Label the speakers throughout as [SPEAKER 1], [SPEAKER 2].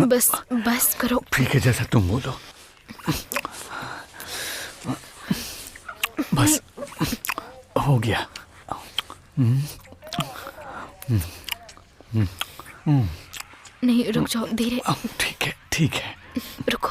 [SPEAKER 1] बस बस करो।
[SPEAKER 2] ठीक है, जैसा तुम बोलो। बस हो गया।
[SPEAKER 1] नहीं रुक जाओ, धीरे।
[SPEAKER 2] ठीक है ठीक है।
[SPEAKER 1] रुको,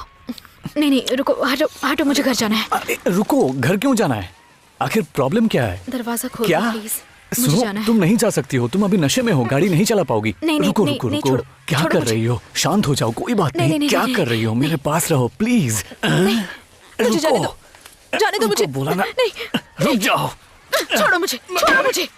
[SPEAKER 1] नहीं नहीं रुको, हटो हटो, मुझे घर जाना है।
[SPEAKER 2] अरे रुको, घर क्यों जाना है? आखिर प्रॉब्लम क्या है?
[SPEAKER 1] दरवाजा खोलो
[SPEAKER 2] क्या?
[SPEAKER 1] प्लीज, मुझे
[SPEAKER 2] सुनो,
[SPEAKER 1] जाना है।
[SPEAKER 2] तुम नहीं जा सकती हो, तुम अभी नशे में हो, गाड़ी नहीं चला पाओगी।
[SPEAKER 1] नहीं, नहीं,
[SPEAKER 2] रुको
[SPEAKER 1] नहीं,
[SPEAKER 2] रुको
[SPEAKER 1] नहीं,
[SPEAKER 2] रुको,
[SPEAKER 1] छोड़ो,
[SPEAKER 2] क्या
[SPEAKER 1] छोड़ो
[SPEAKER 2] कर
[SPEAKER 1] मुझे।
[SPEAKER 2] रही हो? शांत हो जाओ, कोई बात
[SPEAKER 1] नहीं,
[SPEAKER 2] नहीं।
[SPEAKER 1] नहीं,
[SPEAKER 2] क्या
[SPEAKER 1] नहीं,
[SPEAKER 2] कर रही हो? मेरे पास रहो प्लीज।
[SPEAKER 1] मुझे जाने दो, जाने दो मुझे।
[SPEAKER 2] बोला ना,
[SPEAKER 1] नहीं,
[SPEAKER 2] रुक जाओ।
[SPEAKER 1] छोड़ो मुझे, छोड़ो मुझे।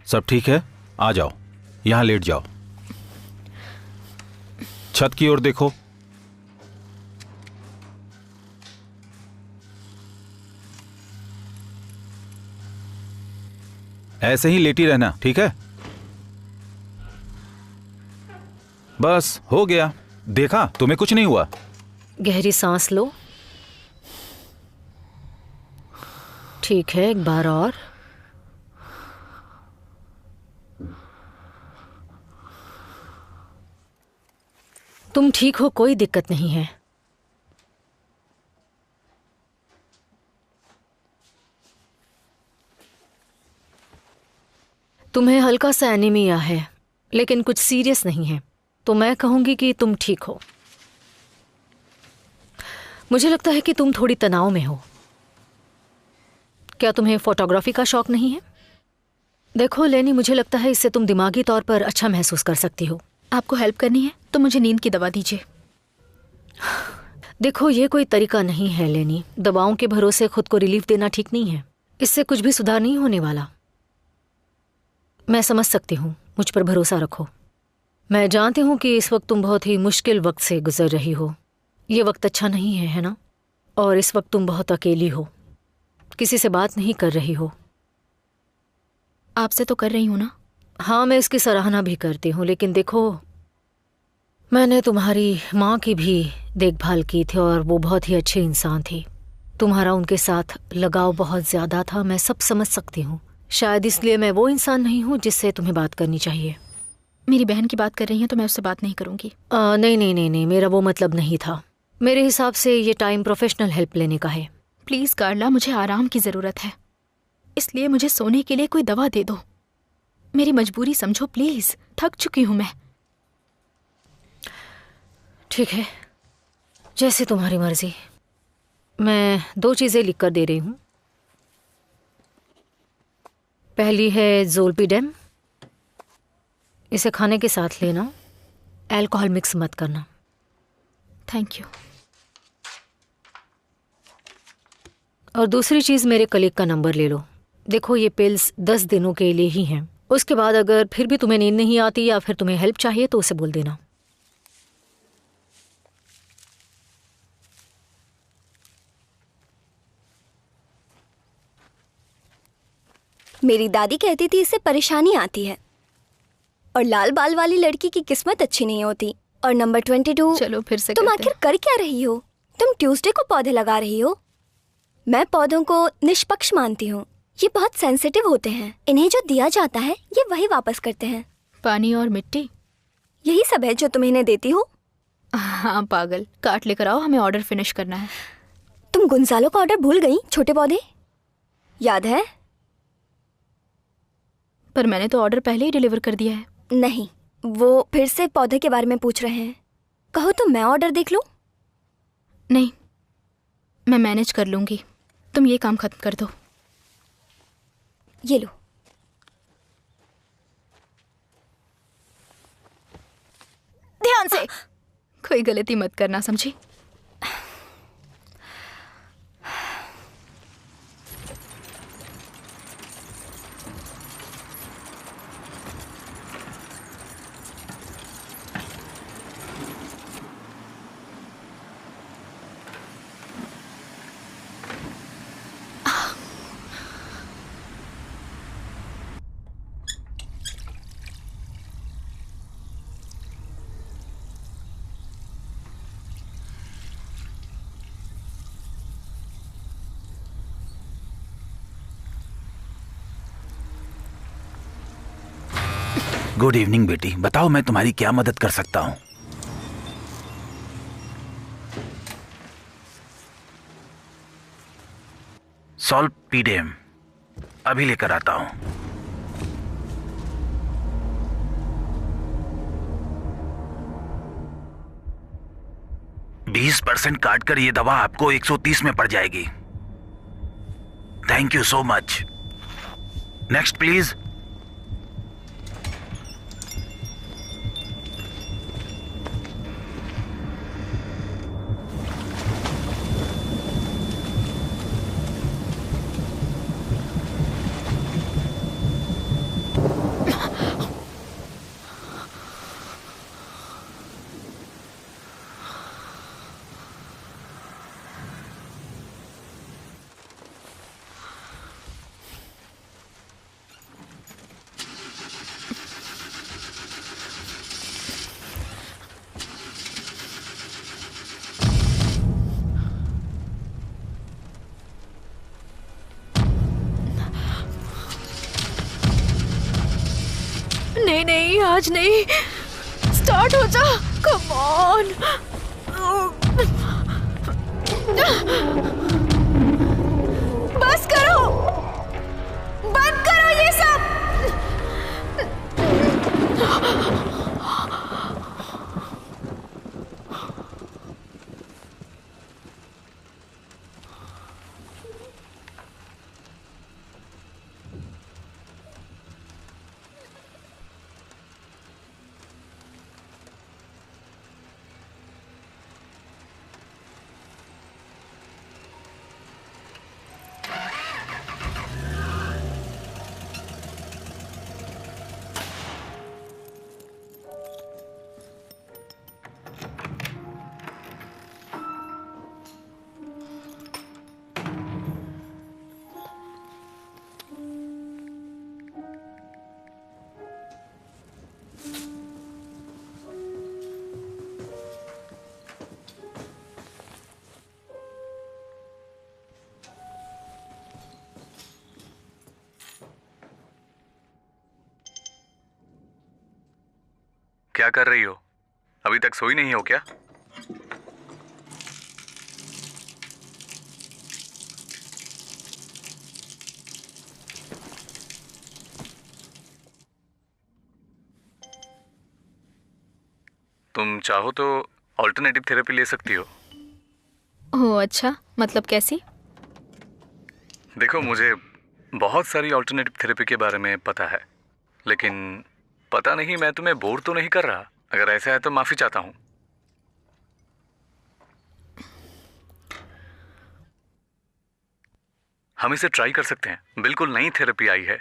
[SPEAKER 3] सब ठीक है? आ जाओ, यहां लेट जाओ। छत की ओर देखो। ऐसे ही लेटी रहना, ठीक है? बस हो गया। देखा, तुम्हें कुछ नहीं हुआ।
[SPEAKER 4] गहरी सांस लो। ठीक है, एक बार और। तुम ठीक हो, कोई दिक्कत नहीं है। तुम्हें हल्का सा एनीमिया है, लेकिन कुछ सीरियस नहीं है, तो मैं कहूंगी कि तुम ठीक हो। मुझे लगता है कि तुम थोड़ी तनाव में हो। क्या तुम्हें फोटोग्राफी का शौक नहीं है? देखो लेनी, मुझे लगता है इससे तुम दिमागी तौर पर अच्छा महसूस कर सकती हो।
[SPEAKER 1] आपको हेल्प करनी है तो मुझे नींद की दवा दीजिए।
[SPEAKER 4] देखो ये कोई तरीका नहीं है लेनी, दवाओं के भरोसे खुद को रिलीफ देना ठीक नहीं है। इससे कुछ भी सुधार नहीं होने वाला। मैं समझ सकती हूँ, मुझ पर भरोसा रखो। मैं जानती हूँ कि इस वक्त तुम बहुत ही मुश्किल वक्त से गुजर रही हो। ये वक्त अच्छा नहीं है ना? और इस वक्त तुम बहुत अकेली हो, किसी से बात नहीं कर रही हो।
[SPEAKER 1] आपसे तो कर रही हूँ ना।
[SPEAKER 4] हाँ, मैं इसकी सराहना भी करती हूँ, लेकिन देखो मैंने तुम्हारी माँ की भी देखभाल की थी और वो बहुत ही अच्छी इंसान थी। तुम्हारा उनके साथ लगाव बहुत ज़्यादा था, मैं सब समझ सकती हूँ। शायद इसलिए मैं वो इंसान नहीं हूँ जिससे तुम्हें बात करनी चाहिए।
[SPEAKER 1] मेरी बहन की बात कर रही हैं तो मैं उससे बात नहीं करूँगी।
[SPEAKER 4] नहीं नहीं नहीं नहीं, मेरा वो मतलब नहीं था। मेरे हिसाब से ये टाइम प्रोफेशनल हेल्प लेने का है।
[SPEAKER 1] प्लीज़ कार्ला, मुझे आराम की ज़रूरत है, इसलिए मुझे सोने के लिए कोई दवा दे दो। मेरी मजबूरी समझो प्लीज़, थक चुकी हूँ मैं।
[SPEAKER 4] ठीक है, जैसे तुम्हारी मर्जी। मैं 2 चीज़ें लिख कर दे रही हूँ। पहली है ज़ोलपीडेम, इसे खाने के साथ लेना, अल्कोहल मिक्स मत करना।
[SPEAKER 1] Thank you.
[SPEAKER 4] और दूसरी चीज़, मेरे कलीग का नंबर ले लो। देखो ये पिल्स 10 दिनों के लिए ही हैं। उसके बाद अगर फिर भी तुम्हें नींद नहीं आती या फिर तुम्हें हेल्प चाहिए तो उसे बोल देना।
[SPEAKER 5] मेरी दादी कहती थी इससे परेशानी आती है और लाल बाल वाली लड़की की किस्मत अच्छी नहीं होती। और नंबर 22।
[SPEAKER 1] चलो फिर से
[SPEAKER 5] तुम
[SPEAKER 1] करते
[SPEAKER 5] आखिर कर क्या रही हो? तुम ट्यूसडे को पौधे लगा रही हो। मैं पौधों को निष्पक्ष मानती हूँ। ये बहुत सेंसिटिव होते हैं, इन्हें जो दिया जाता है ये वही वापस करते हैं।
[SPEAKER 1] पानी और मिट्टी,
[SPEAKER 5] यही सब है जो तुम इन्हें देती हो।
[SPEAKER 1] हाँ पागल, काट लेकर आओ, हमें ऑर्डर फिनिश करना है।
[SPEAKER 5] तुम गुंजालो का ऑर्डर भूल गई? छोटे पौधे याद है?
[SPEAKER 1] पर मैंने तो ऑर्डर पहले ही डिलीवर कर दिया है।
[SPEAKER 5] नहीं, वो फिर से पौधे के बारे में पूछ रहे हैं। कहो तो मैं ऑर्डर देख लूं?
[SPEAKER 1] नहीं, मैं मैनेज कर लूंगी, तुम ये काम खत्म कर दो।
[SPEAKER 5] ये लो।
[SPEAKER 1] ध्यान से, कोई गलती मत करना, समझी?
[SPEAKER 3] गुड इवनिंग बेटी, बताओ मैं तुम्हारी क्या मदद कर सकता हूँ? सॉल्पीडेम अभी लेकर आता हूँ। 20% काट कर ये दवा आपको 130 में पड़ जाएगी। Thank you so much. Next please.
[SPEAKER 1] नहीं नहीं, आज नहीं, स्टार्ट हो जा, कम ऑन। बस करो, बंद करो ये सब।
[SPEAKER 2] क्या कर रही हो? अभी तक सोई नहीं हो क्या? तुम चाहो तो ऑल्टरनेटिव थेरेपी ले सकती हो।
[SPEAKER 1] ओह अच्छा, मतलब कैसी?
[SPEAKER 2] देखो, मुझे बहुत सारी ऑल्टरनेटिव थेरेपी के बारे में पता है, लेकिन पता नहीं मैं तुम्हें बोर तो नहीं कर रहा। अगर ऐसा है तो माफी चाहता हूँ। हम इसे ट्राई कर सकते हैं। बिल्कुल नई थेरेपी आई है,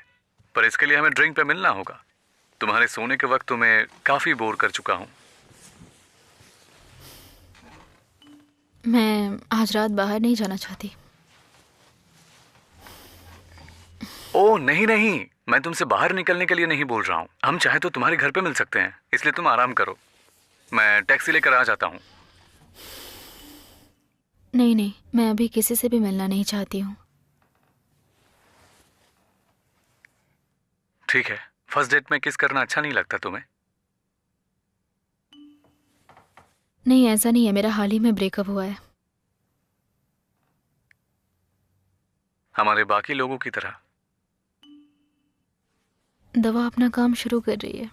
[SPEAKER 2] पर इसके लिए हमें ड्रिंक पे मिलना होगा। तुम्हारे सोने के वक्त तुम्हें काफी बोर कर चुका हूँ।
[SPEAKER 1] मैं आज रात बाहर नहीं जाना चाहती।
[SPEAKER 2] ओह नहीं नहीं, मैं तुमसे बाहर निकलने के लिए नहीं बोल रहा हूँ। हम चाहे तो तुम्हारे घर पे मिल सकते हैं, इसलिए तुम आराम करो। मैं टैक्सी लेकर आ जाता हूँ।
[SPEAKER 1] नहीं नहीं, मैं अभी किसी से भी मिलना नहीं चाहती हूँ।
[SPEAKER 2] ठीक है, फर्स्ट डेट में किस करना अच्छा नहीं लगता तुम्हें?
[SPEAKER 1] नहीं, ऐसा नहीं है, मेरा हाल ही में ब्रेकअप हुआ है।
[SPEAKER 2] हमारे बाकी लोगों की तरह।
[SPEAKER 1] दवा अपना काम शुरू कर रही है।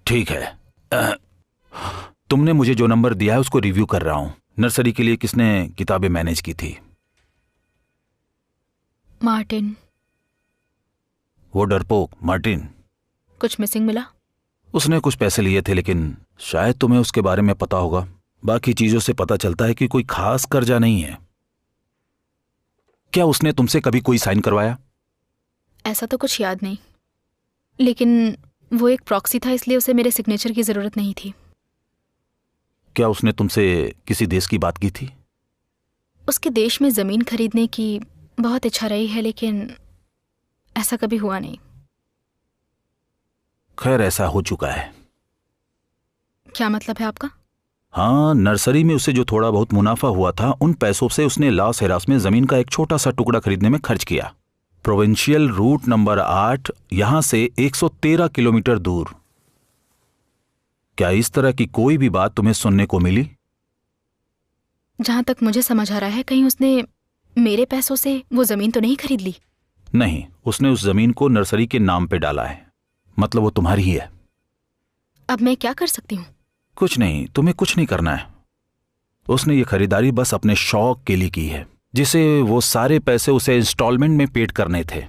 [SPEAKER 3] ठीक है। तुमने मुझे जो नंबर दिया है उसको रिव्यू कर रहा हूं। नर्सरी के लिए किसने किताबें मैनेज की थी?
[SPEAKER 1] मार्टिन।
[SPEAKER 3] वो डरपोक मार्टिन।
[SPEAKER 1] कुछ मिसिंग मिला?
[SPEAKER 3] उसने कुछ पैसे लिए थे, लेकिन शायद तुम्हें उसके बारे में पता होगा। बाकी चीजों से पता चलता है कि कोई खास कर्जा नहीं है। क्या उसने तुमसे कभी कोई साइन करवाया?
[SPEAKER 1] ऐसा तो कुछ याद नहीं, लेकिन वो एक प्रॉक्सी था, इसलिए उसे मेरे सिग्नेचर की जरूरत नहीं थी।
[SPEAKER 3] क्या उसने तुमसे किसी देश की बात की थी?
[SPEAKER 1] उसके देश में जमीन खरीदने की बहुत इच्छा रही है, लेकिन ऐसा कभी हुआ नहीं।
[SPEAKER 3] खैर, ऐसा हो चुका है।
[SPEAKER 1] क्या मतलब है आपका?
[SPEAKER 3] हाँ, नर्सरी में उसे जो थोड़ा बहुत मुनाफा हुआ था, उन पैसों से उसने लास हेरास में जमीन का एक छोटा सा टुकड़ा खरीदने में खर्च किया। प्रोविंशियल रूट नंबर 8, यहां से 113 किलोमीटर दूर। क्या इस तरह की कोई भी बात तुम्हें सुनने को मिली?
[SPEAKER 1] जहां तक मुझे समझ आ रहा है, कहीं उसने मेरे पैसों से वो जमीन तो नहीं खरीद ली?
[SPEAKER 3] नहीं, उसने उस जमीन को नर्सरी के नाम पे डाला है। मतलब वो तुम्हारी ही है।
[SPEAKER 1] अब मैं क्या कर सकती हूँ?
[SPEAKER 3] कुछ नहीं, तुम्हें कुछ नहीं करना है। उसने ये खरीदारी बस अपने शौक के लिए की है, जिसे वो सारे पैसे उसे इंस्टॉलमेंट में पेड करने थे।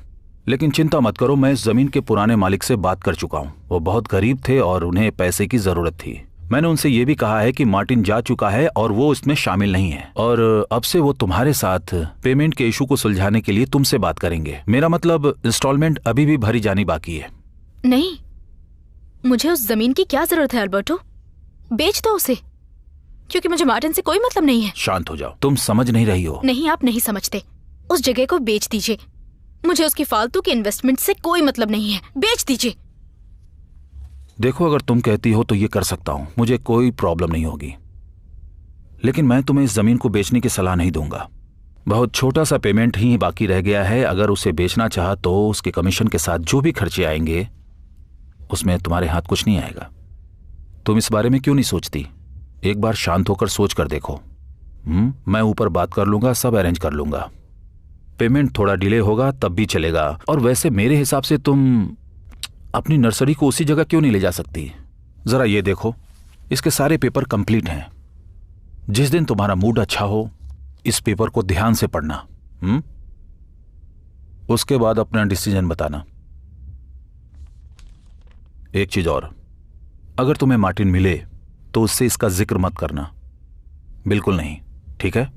[SPEAKER 3] लेकिन चिंता मत करो, मैं इस जमीन के पुराने मालिक से बात कर चुका हूं। वो बहुत गरीब थे और उन्हें पैसे की जरूरत थी। मैंने उनसे ये भी कहा है कि मार्टिन जा चुका है और वो इसमें शामिल नहीं है, और अब से वो तुम्हारे साथ पेमेंट के इशू को सुलझाने के लिए तुमसे बात करेंगे। मेरा मतलब, इंस्टॉलमेंट अभी भी भरी जानी बाकी है।
[SPEAKER 1] नहीं, मुझे उस जमीन की क्या जरूरत है अल्बर्टो? बेच दो उसे, क्योंकि मुझे मार्टिन से कोई मतलब नहीं है।
[SPEAKER 3] शांत हो जाओ, तुम समझ नहीं रही हो।
[SPEAKER 1] नहीं, आप नहीं समझते। उस जगह को बेच दीजिए। मुझे उसकी फालतू की इन्वेस्टमेंट से कोई मतलब नहीं है। बेच दीजिए।
[SPEAKER 3] देखो, अगर तुम कहती हो तो ये कर सकता हूं, मुझे कोई प्रॉब्लम नहीं होगी। लेकिन मैं तुम्हें इस जमीन को बेचने की सलाह नहीं दूंगा। बहुत छोटा सा पेमेंट ही बाकी रह गया है। अगर उसे बेचना चाहा तो उसके कमीशन के साथ जो भी खर्चे आएंगे, उसमें तुम्हारे हाथ कुछ नहीं आएगा। तुम इस बारे में क्यों नहीं सोचती? एक बार शांत होकर सोच कर देखो। मैं ऊपर बात कर लूंगा, सब अरेंज कर लूंगा। पेमेंट थोड़ा डिले होगा तब भी चलेगा। और वैसे मेरे हिसाब से तुम अपनी नर्सरी को उसी जगह क्यों नहीं ले जा सकती? जरा ये देखो, इसके सारे पेपर कंप्लीट हैं। जिस दिन तुम्हारा मूड अच्छा हो इस पेपर को ध्यान से पढ़ना। उसके बाद अपना डिसीजन बताना। एक चीज और, अगर तुम्हें मार्टिन मिले तो उससे इसका जिक्र मत करना, बिल्कुल नहीं, ठीक है?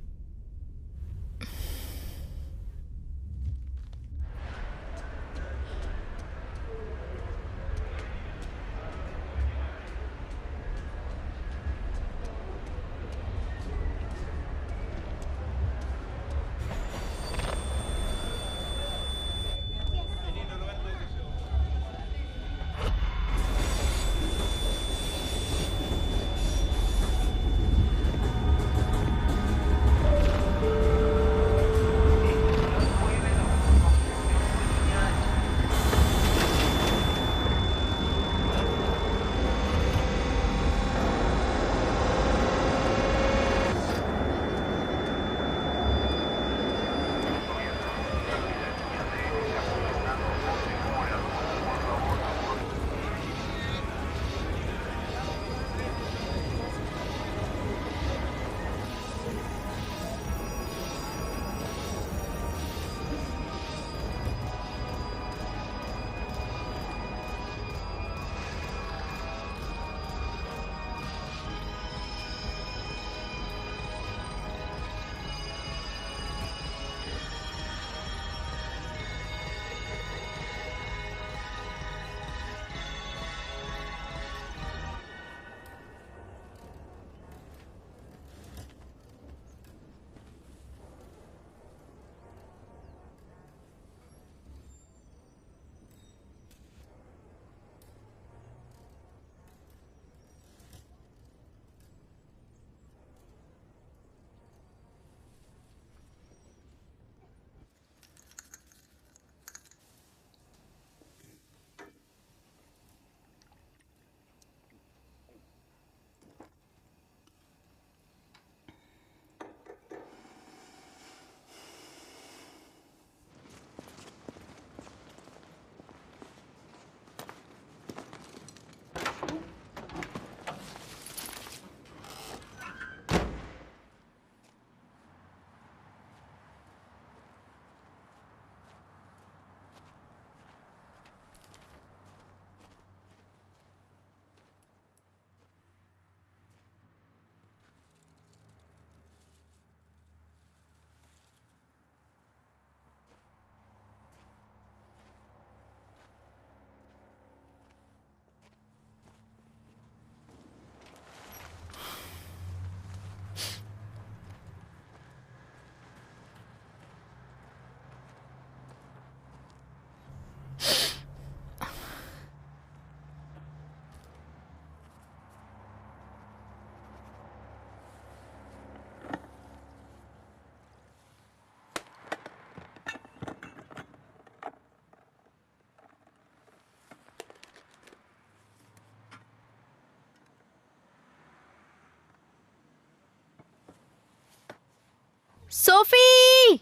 [SPEAKER 1] सोफी!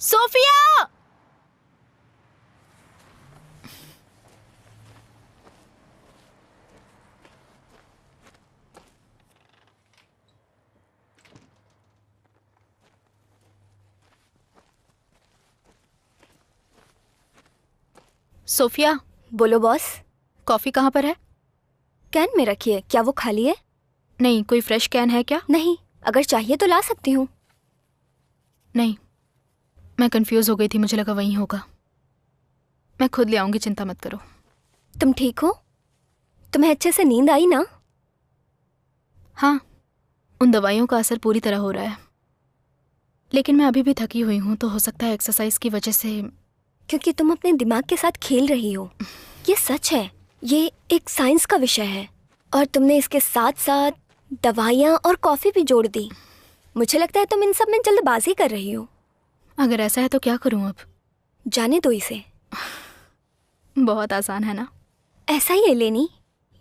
[SPEAKER 1] सोफिया! सोफिया,
[SPEAKER 5] बोलो बॉस।
[SPEAKER 1] कॉफी कहाँ पर है?
[SPEAKER 5] कैन में रखिए, क्या वो खाली है?
[SPEAKER 1] नहीं, कोई फ्रेश कैन है क्या?
[SPEAKER 5] नहीं, अगर चाहिए तो ला सकती हूँ।
[SPEAKER 1] नहीं, मैं कंफ्यूज हो गई थी, मुझे लगा वहीं होगा। मैं खुद ले आऊंगी, चिंता मत करो।
[SPEAKER 5] तुम ठीक हो? तुम्हें अच्छे से नींद आई ना?
[SPEAKER 1] हाँ, उन दवाइयों का असर पूरी तरह हो रहा है, लेकिन मैं अभी भी थकी हुई हूँ, तो हो सकता है एक्सरसाइज की वजह से।
[SPEAKER 5] क्योंकि तुम अपने दिमाग के साथ खेल रही हो। ये सच है, ये एक साइंस का विषय है, और तुमने इसके साथ साथ दवाइयाँ और कॉफ़ी भी जोड़ दी। मुझे लगता है तुम इन सब में जल्दबाजी कर रही हो।
[SPEAKER 1] अगर ऐसा है तो क्या करूँ अब?
[SPEAKER 5] जाने दो इसे।
[SPEAKER 1] बहुत आसान है ना?
[SPEAKER 5] ऐसा ही है लेनी।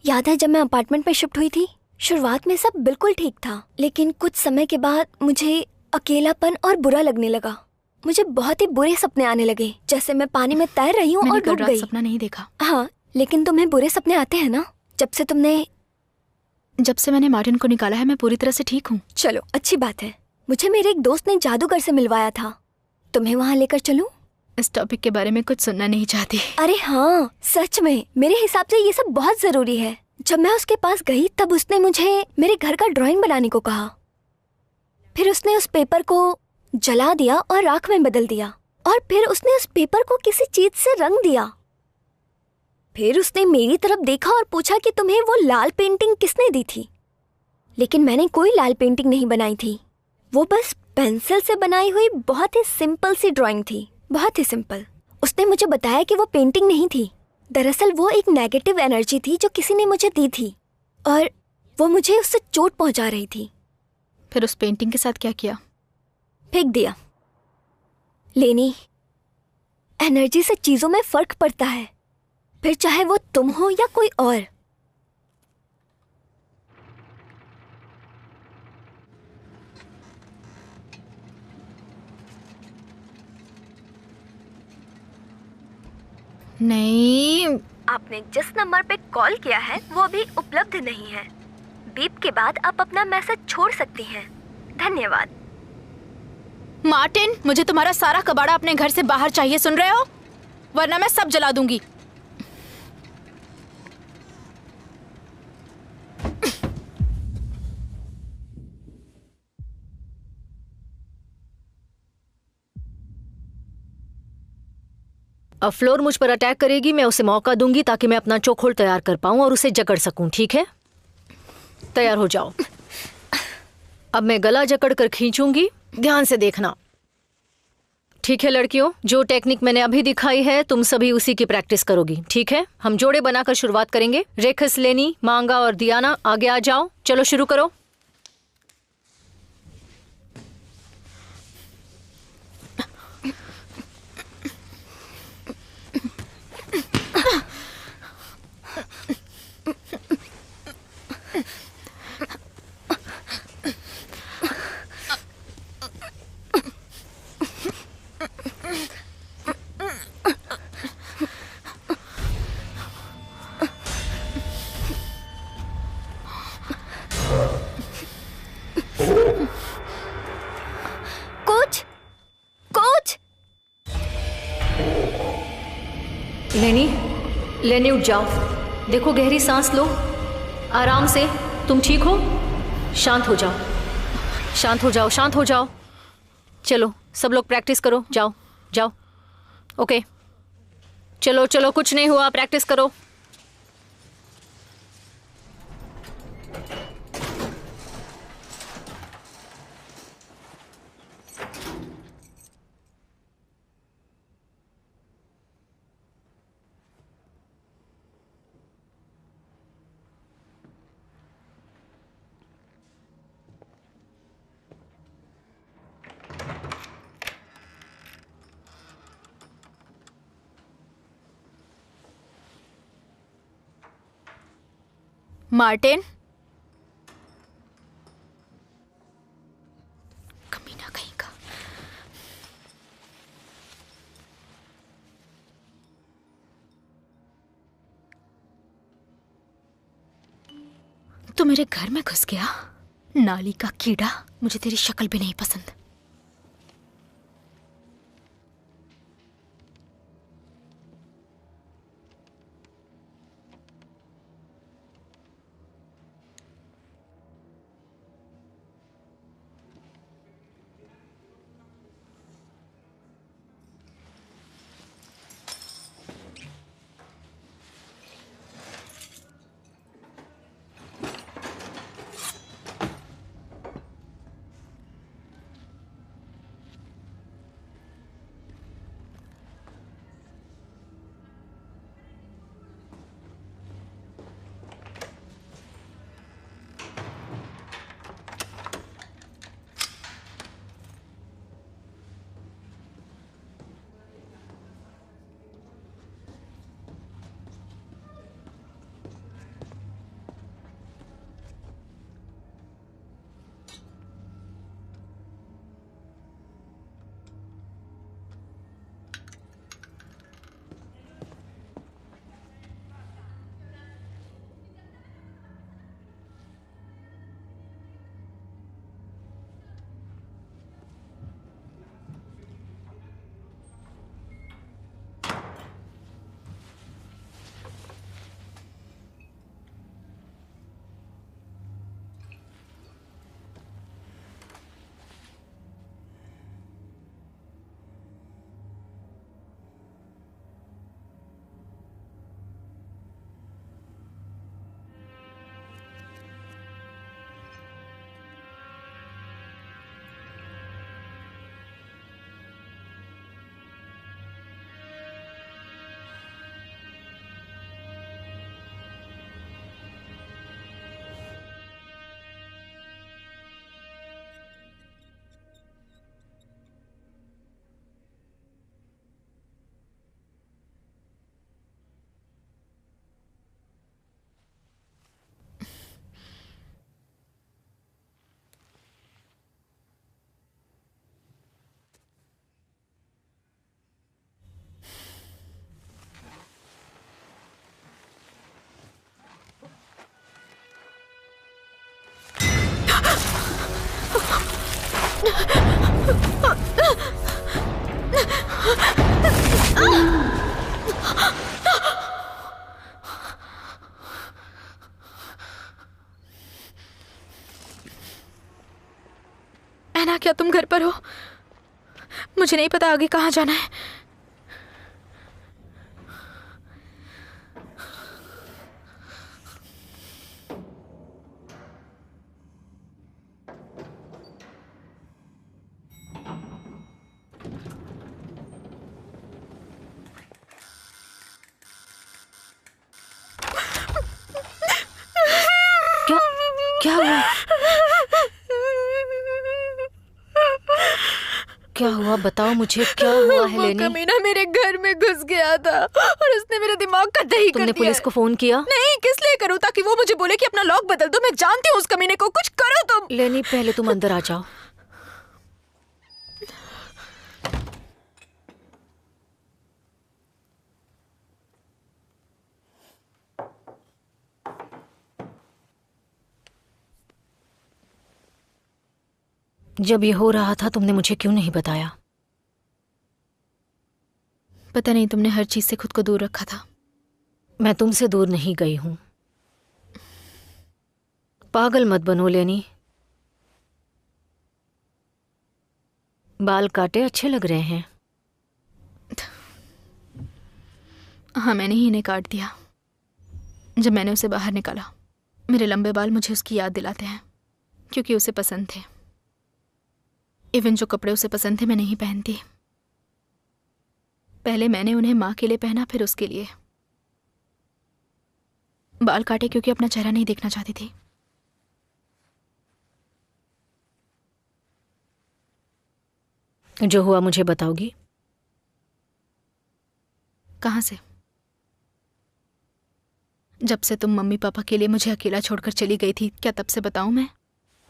[SPEAKER 5] याद है जब मैं अपार्टमेंट में शिफ्ट हुई थी, शुरुआत में सब बिल्कुल ठीक था, लेकिन कुछ समय के बाद मुझे अकेलापन और बुरा लगने लगा। मुझे बहुत ही बुरे सपने आने लगे, जैसे मैं पानी में तैर रही हूँ और
[SPEAKER 1] मैंने कल
[SPEAKER 5] डूब
[SPEAKER 1] रात
[SPEAKER 5] गई।
[SPEAKER 1] सपना नहीं देखा।
[SPEAKER 5] हाँ, लेकिन तुम्हें बुरे सपने आते हैं ना? जब से मैंने
[SPEAKER 1] मार्टिन को निकाला है मैं पूरी तरह से ठीक हूँ।
[SPEAKER 5] चलो अच्छी बात है। मुझे मेरे एक दोस्त ने जादूगर से मिलवाया था, तुम्हें वहाँ लेकर चलूं?
[SPEAKER 1] इस टॉपिक के बारे में कुछ सुनना नहीं चाहती।
[SPEAKER 5] अरे हाँ, सच में मेरे हिसाब से ये सब बहुत जरूरी है। जब मैं उसके पास गई तब उसने मुझे मेरे घर का ड्राइंग बनाने को कहा। फिर उसने उस पेपर को जला दिया और राख में बदल दिया, और फिर उसने उस पेपर को किसी चीज से रंग दिया। फिर उसने मेरी तरफ देखा और पूछा कि तुम्हें वो लाल पेंटिंग किसने दी थी? लेकिन मैंने कोई लाल पेंटिंग नहीं बनाई थी, वो बस पेंसिल से बनाई हुई बहुत ही सिंपल सी ड्राइंग थी, बहुत ही सिंपल। उसने मुझे बताया कि वो पेंटिंग नहीं थी, दरअसल वो एक नेगेटिव एनर्जी थी जो किसी ने मुझे दी थी, और वो मुझे उससे चोट पहुंचा रही थी।
[SPEAKER 1] फिर उस पेंटिंग के साथ क्या किया?
[SPEAKER 5] फेंक दिया। लेनी, एनर्जी से चीजों में फर्क पड़ता है, फिर चाहे वो तुम हो या कोई और।
[SPEAKER 1] नहीं,
[SPEAKER 5] आपने जिस नंबर पे कॉल किया है वो अभी उपलब्ध नहीं है। बीप के बाद आप अपना मैसेज छोड़ सकती हैं। धन्यवाद।
[SPEAKER 1] मार्टिन, मुझे तुम्हारा सारा कबाड़ा अपने घर से बाहर चाहिए, सुन रहे हो? वरना मैं सब जला दूंगी।
[SPEAKER 4] अब फ्लोर मुझ पर अटैक करेगी, मैं उसे मौका दूंगी ताकि मैं अपना चोखोल तैयार कर पाऊं और उसे जकड़ सकूं, ठीक है? तैयार हो जाओ। अब मैं गला जकड़ कर खींचूंगी, ध्यान से देखना। ठीक है लड़कियों, जो टेक्निक मैंने अभी दिखाई है तुम सभी उसी की प्रैक्टिस करोगी, ठीक है? हम जोड़े बनाकर शुरुआत करेंगे। रेखस, लेनी, मांगा और दियाना आगे आ जाओ। चलो शुरू करो।
[SPEAKER 5] Coach, coach!
[SPEAKER 4] लेनी, लेनी उठ जाओ। देखो, गहरी सांस लो, आराम से। तुम ठीक हो? शांत हो जाओ, शांत हो जाओ, शांत हो जाओ। चलो सब लोग प्रैक्टिस करो, जाओ जाओ। ओके, चलो चलो, कुछ नहीं हुआ, प्रैक्टिस करो।
[SPEAKER 1] मार्टिन, कमीना कहीं का। तू मेरे घर में घुस गया, नाली का कीड़ा। मुझे तेरी शक्ल भी नहीं पसंद। ऐना, क्या तुम घर पर हो? मुझे नहीं पता आगे कहाँ जाना है।
[SPEAKER 4] क्या क्या हुआ? क्या हुआ बताओ मुझे, क्या हुआ
[SPEAKER 1] वो
[SPEAKER 4] हेलेनी?
[SPEAKER 1] कमीना मेरे घर में घुस गया था और उसने मेरा दिमाग का दही कर
[SPEAKER 4] तुमने
[SPEAKER 1] दिया
[SPEAKER 4] पुलिस
[SPEAKER 1] है।
[SPEAKER 4] को फोन किया?
[SPEAKER 1] नहीं, किस लिए करूं? ताकि वो मुझे बोले कि अपना लॉक बदल दो। मैं जानती हूँ उस कमीने को। कुछ करो तुम।
[SPEAKER 4] लेनी, पहले तुम अंदर आ जाओ। जब ये हो रहा था तुमने मुझे क्यों नहीं बताया?
[SPEAKER 1] पता नहीं, तुमने हर चीज से खुद को दूर रखा था।
[SPEAKER 4] मैं तुमसे दूर नहीं गई हूं। पागल मत बनो लेनी। बाल काटे अच्छे लग रहे हैं।
[SPEAKER 1] हाँ, मैंने ही इन्हें काट दिया जब मैंने उसे बाहर निकाला। मेरे लंबे बाल मुझे उसकी याद दिलाते हैं, क्योंकि उसे पसंद थे। इवन जो कपड़े उसे पसंद थे मैं नहीं पहनती। पहले मैंने उन्हें माँ के लिए पहना, फिर उसके लिए। बाल काटे क्योंकि अपना चेहरा नहीं देखना चाहती थी।
[SPEAKER 4] जो हुआ मुझे बताओगी?
[SPEAKER 1] कहाँ से? जब से तुम मम्मी पापा के लिए मुझे अकेला छोड़कर चली गई थी, क्या तब से बताऊं मैं?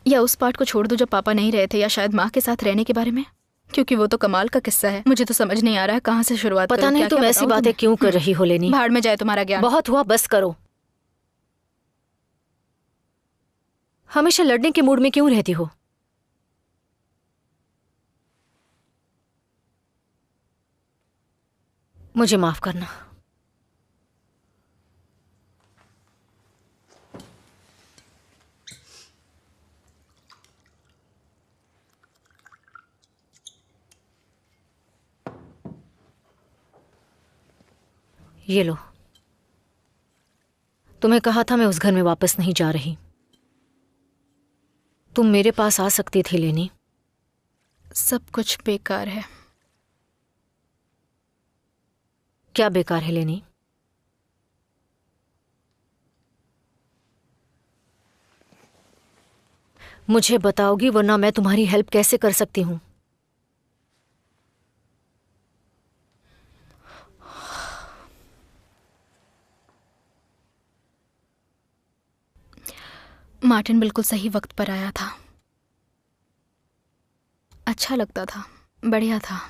[SPEAKER 1] या उस पार्ट को छोड़ दो जब पापा नहीं रहे थे, या शायद माँ के साथ रहने के बारे में? क्योंकि वो तो कमाल का किस्सा है। मुझे तो समझ नहीं आ रहा है कहाँ से शुरुआत
[SPEAKER 4] पता
[SPEAKER 1] करूं।
[SPEAKER 4] नहीं तुम
[SPEAKER 1] क्या-क्या
[SPEAKER 4] ऐसी
[SPEAKER 1] बताऊं
[SPEAKER 4] बातें
[SPEAKER 1] तुम्हें?
[SPEAKER 4] क्यों कर रही हो लेनी।
[SPEAKER 1] भाड़ में जाए तुम्हारा ज्ञान।
[SPEAKER 4] बहुत हुआ, बस करो। हमेशा लड़ने के मूड में क्यों रहती हो? मुझे माफ करना। ये लो। तुम्हें कहा था मैं उस घर में वापस नहीं जा रही। तुम मेरे पास आ सकती थी लेनी।
[SPEAKER 1] सब कुछ बेकार है।
[SPEAKER 4] क्या बेकार है लेनी? मुझे बताओगी, वरना मैं तुम्हारी हेल्प कैसे कर सकती हूं?
[SPEAKER 1] मार्टिन बिल्कुल सही वक्त पर आया था। अच्छा लगता था, बढ़िया था।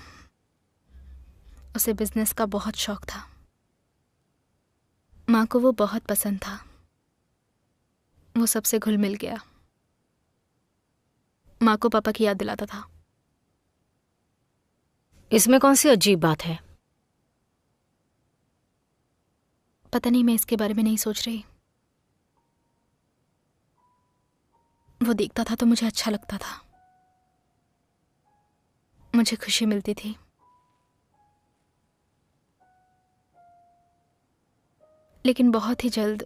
[SPEAKER 1] उसे बिजनेस का बहुत शौक था। माँ को वो बहुत पसंद था। वो सबसे घुल मिल गया। माँ को पापा की याद दिलाता था।
[SPEAKER 4] इसमें कौन सी अजीब बात है?
[SPEAKER 1] पता नहीं, मैं इसके बारे में नहीं सोच रही। वो देखता था तो मुझे अच्छा लगता था। मुझे खुशी मिलती थी। लेकिन बहुत ही जल्द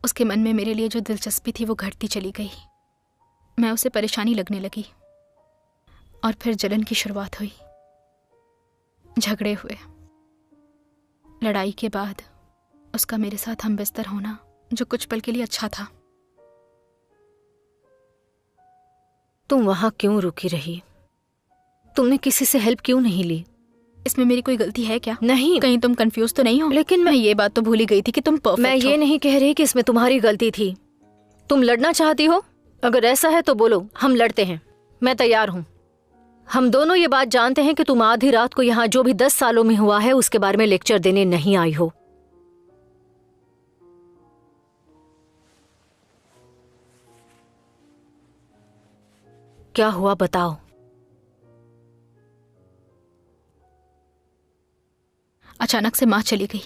[SPEAKER 1] उसके मन में मेरे लिए जो दिलचस्पी थी वो घटती चली गई। मैं उसे परेशानी लगने लगी और फिर जलन की शुरुआत हुई। झगड़े हुए। लड़ाई के बाद उसका मेरे साथ हम बिस्तर होना, जो कुछ पल के लिए अच्छा था।
[SPEAKER 4] तुम वहां क्यों रुकी रही? तुमने किसी से हेल्प क्यों नहीं ली?
[SPEAKER 1] इसमें मेरी कोई गलती है क्या?
[SPEAKER 4] नहीं।
[SPEAKER 1] कहीं तुम कंफ्यूज तो नहीं हो?
[SPEAKER 4] लेकिन
[SPEAKER 1] मैं ये बात तो भूल ही गई थी कि तुम परफेक्ट
[SPEAKER 4] मैं ये नहीं कह रही कि इसमें तुम्हारी गलती थी। तुम लड़ना चाहती हो? अगर ऐसा है तो बोलो, हम लड़ते हैं। मैं तैयार हूं। हम दोनों ये बात जानते हैं कि तुम आधी रात को यहाँ जो भी 10 सालों में हुआ है उसके बारे में लेक्चर देने नहीं आई हो। क्या हुआ बताओ।
[SPEAKER 1] अचानक से माँ चली गई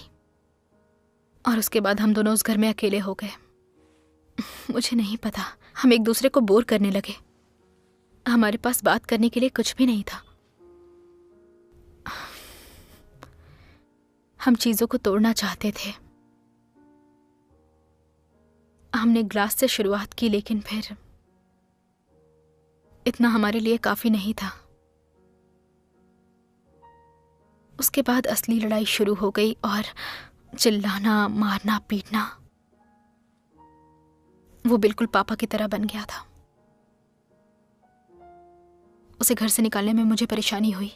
[SPEAKER 1] और उसके बाद हम दोनों उस घर में अकेले हो गए। मुझे नहीं पता, हम एक दूसरे को बोर करने लगे। हमारे पास बात करने के लिए कुछ भी नहीं था। हम चीजों को तोड़ना चाहते थे। हमने ग्लास से शुरुआत की, लेकिन फिर इतना हमारे लिए काफी नहीं था। उसके बाद असली लड़ाई शुरू हो गई और चिल्लाना, मारना, पीटना वो बिल्कुल पापा की तरह बन गया था। उसे घर से निकालने में मुझे परेशानी हुई।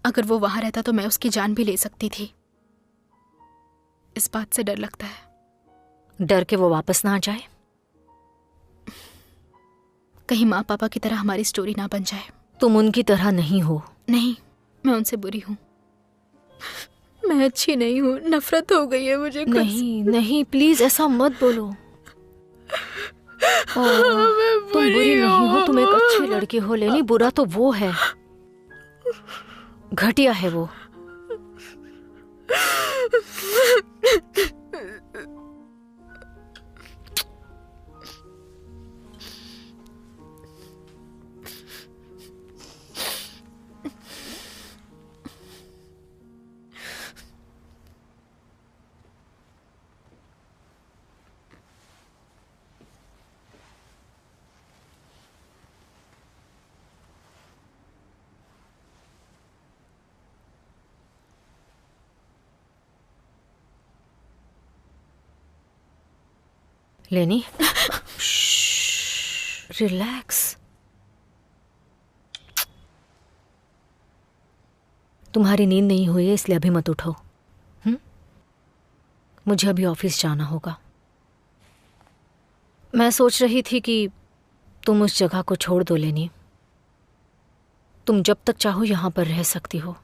[SPEAKER 1] अगर वो वहां रहता तो मैं उसकी जान भी ले सकती थी। इस बात से डर लगता है।
[SPEAKER 4] डर के वो वापस ना आ जाए?
[SPEAKER 1] कहीं माँ पापा की तरह हमारी स्टोरी ना बन जाए।
[SPEAKER 4] तुम उनकी तरह नहीं हो।
[SPEAKER 1] नहीं, मैं उनसे बुरी हूं। मैं अच्छी नहीं हूं। नफरत हो गई है मुझे खुद से।
[SPEAKER 4] नहीं नहीं, प्लीज ऐसा मत बोलो। तुम बुरी नहीं हो, तुम एक अच्छी लड़की हो लेनी। बुरा तो वो है, घटिया है वो। लेनी, रिलैक्स। तुम्हारी नींद नहीं हुई है इसलिए अभी मत उठो। मुझे अभी ऑफिस जाना होगा। मैं सोच रही थी कि तुम उस जगह को छोड़ दो लेनी। तुम जब तक चाहो यहां पर रह सकती हो।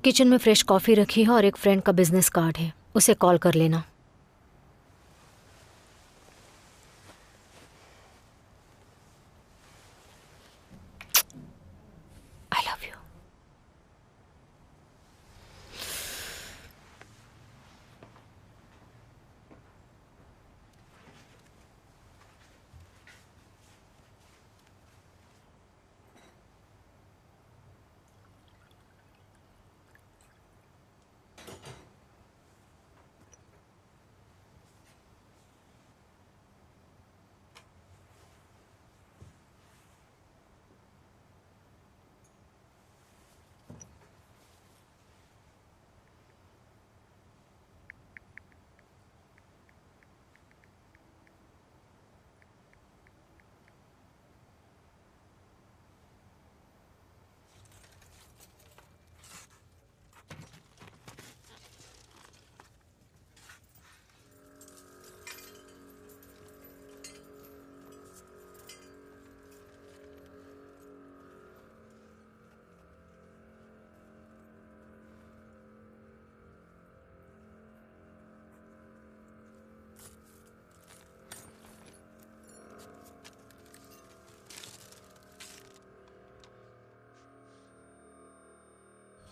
[SPEAKER 4] किचन में फ्रेश कॉफी रखी है और एक फ्रेंड का बिजनेस कार्ड है, उसे कॉल कर लेना। I love you.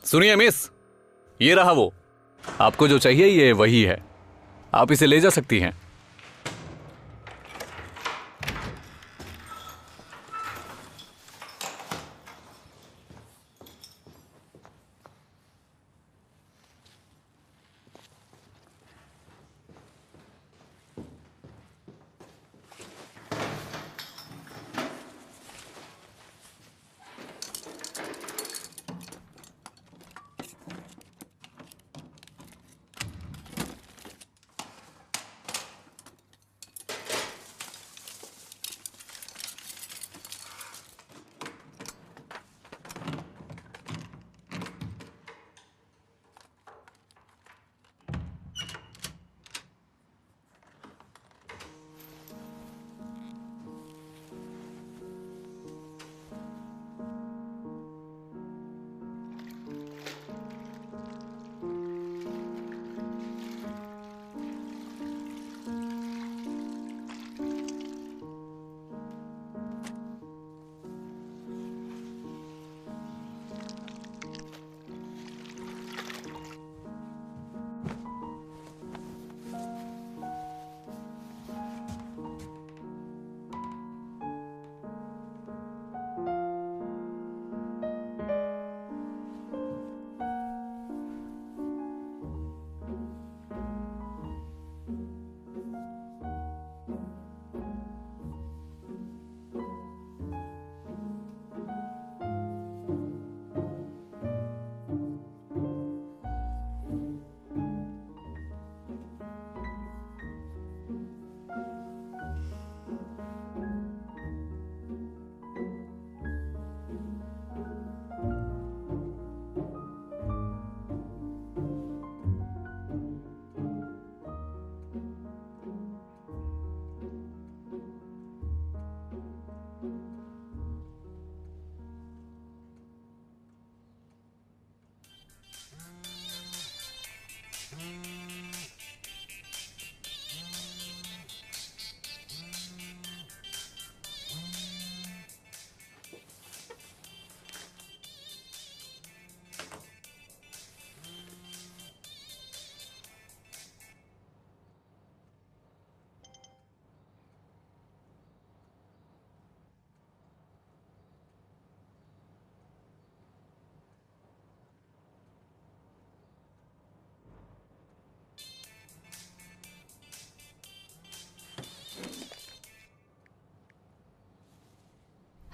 [SPEAKER 2] सुनिए मिस, ये रहा वो। आपको जो चाहिए ये वही है, आप इसे ले जा सकती हैं।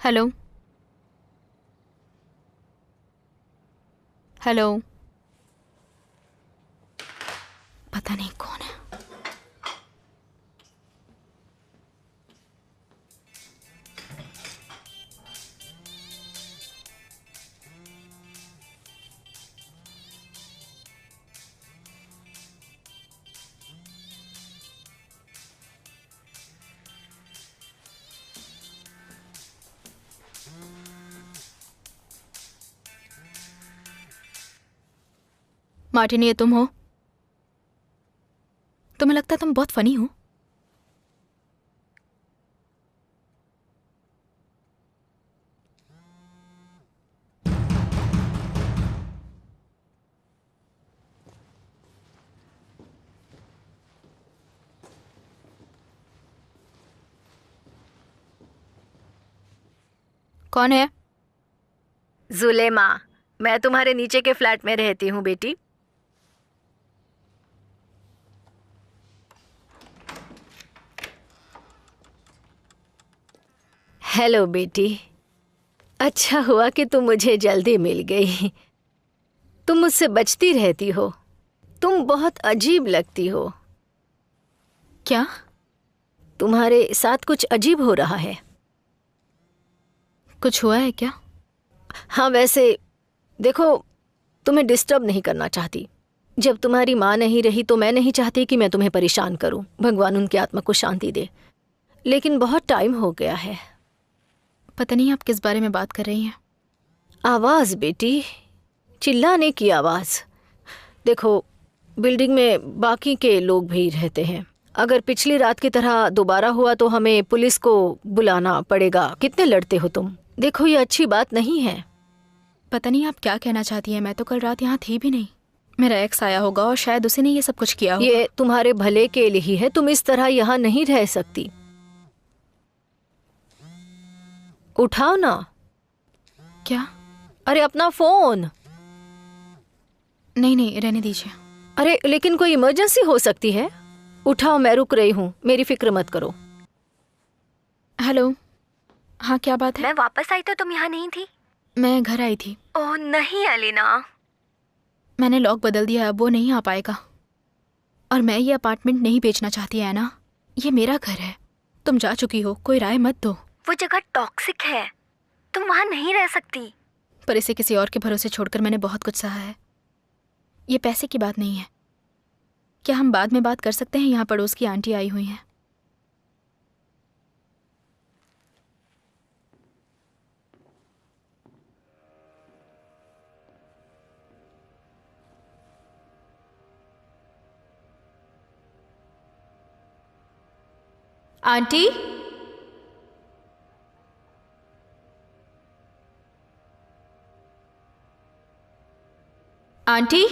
[SPEAKER 1] हेलो हेलो, पता नहीं कौन है। मार्टिन, ये तुम हो? तुम्हें लगता है तुम बहुत फनी हो? कौन है?
[SPEAKER 4] जुलेमा, मैं तुम्हारे नीचे के फ्लैट में रहती हूँ बेटी। हेलो बेटी, अच्छा हुआ कि तुम मुझे जल्दी मिल गई। तुम मुझसे बचती रहती हो। तुम बहुत अजीब लगती हो।
[SPEAKER 1] क्या?
[SPEAKER 4] तुम्हारे साथ कुछ अजीब हो रहा है।
[SPEAKER 1] कुछ हुआ है क्या?
[SPEAKER 4] हाँ, वैसे देखो, तुम्हें डिस्टर्ब नहीं करना चाहती। जब तुम्हारी माँ नहीं रही तो मैं नहीं चाहती कि मैं तुम्हें परेशान करूं। भगवान उनकी आत्मा को शांति दे। लेकिन बहुत टाइम हो गया है।
[SPEAKER 1] पता नहीं आप किस बारे में बात कर रही हैं।
[SPEAKER 4] आवाज बेटी, चिल्लाने की आवाज। देखो, बिल्डिंग में बाकी के लोग भी रहते हैं। अगर पिछली रात की तरह दोबारा हुआ तो हमें पुलिस को बुलाना पड़ेगा। कितने लड़ते हो तुम। देखो, ये अच्छी बात नहीं है।
[SPEAKER 1] पता नहीं आप क्या कहना चाहती हैं। मैं तो कल रात यहाँ थी भी नहीं। मेरा एक्स आया होगा और शायद उसी ने ये सब कुछ किया होगा।
[SPEAKER 4] ये तुम्हारे भले के लिए ही है। तुम इस तरह यहाँ नहीं रह सकती। उठाओ ना।
[SPEAKER 1] क्या?
[SPEAKER 4] अरे अपना फोन।
[SPEAKER 1] नहीं नहीं, रहने दीजिए।
[SPEAKER 4] अरे लेकिन कोई इमरजेंसी हो सकती है। उठाओ, मैं रुक रही हूँ। मेरी फिक्र मत करो।
[SPEAKER 1] हेलो, हाँ क्या बात है?
[SPEAKER 5] मैं वापस आई तो तुम यहाँ नहीं थी।
[SPEAKER 1] मैं घर आई थी।
[SPEAKER 5] ओह नहीं अलीना,
[SPEAKER 1] मैंने लॉक बदल दिया, अब वो नहीं आ पाएगा। और मैं ये अपार्टमेंट नहीं बेचना चाहती है ना। ये मेरा घर है। तुम जा चुकी हो, कोई राय मत दो।
[SPEAKER 5] वो जगह टॉक्सिक है, तुम वहाँ नहीं रह सकती।
[SPEAKER 1] पर इसे किसी और के भरोसे छोड़कर मैंने बहुत कुछ सहा है। ये पैसे की बात नहीं है। क्या हम बाद में बात कर सकते हैं? यहाँ पड़ोस की आंटी आई हुई हैं। आंटी, आंटी,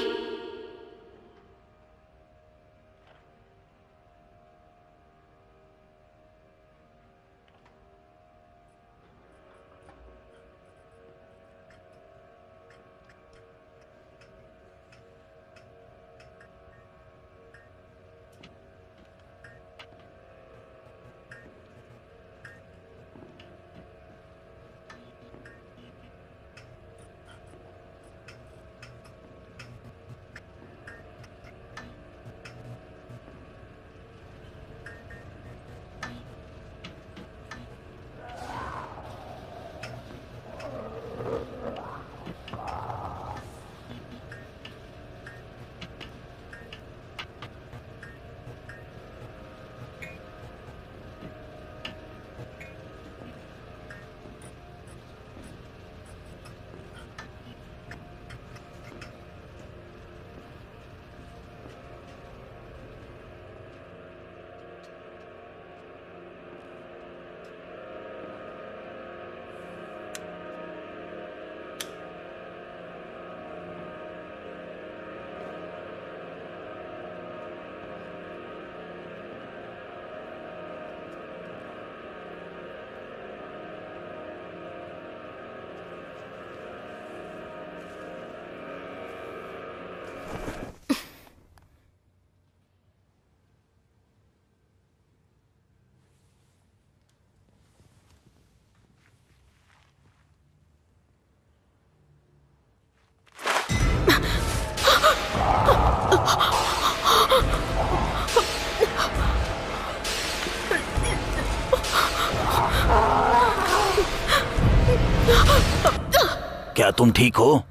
[SPEAKER 3] क्या तुम ठीक हो?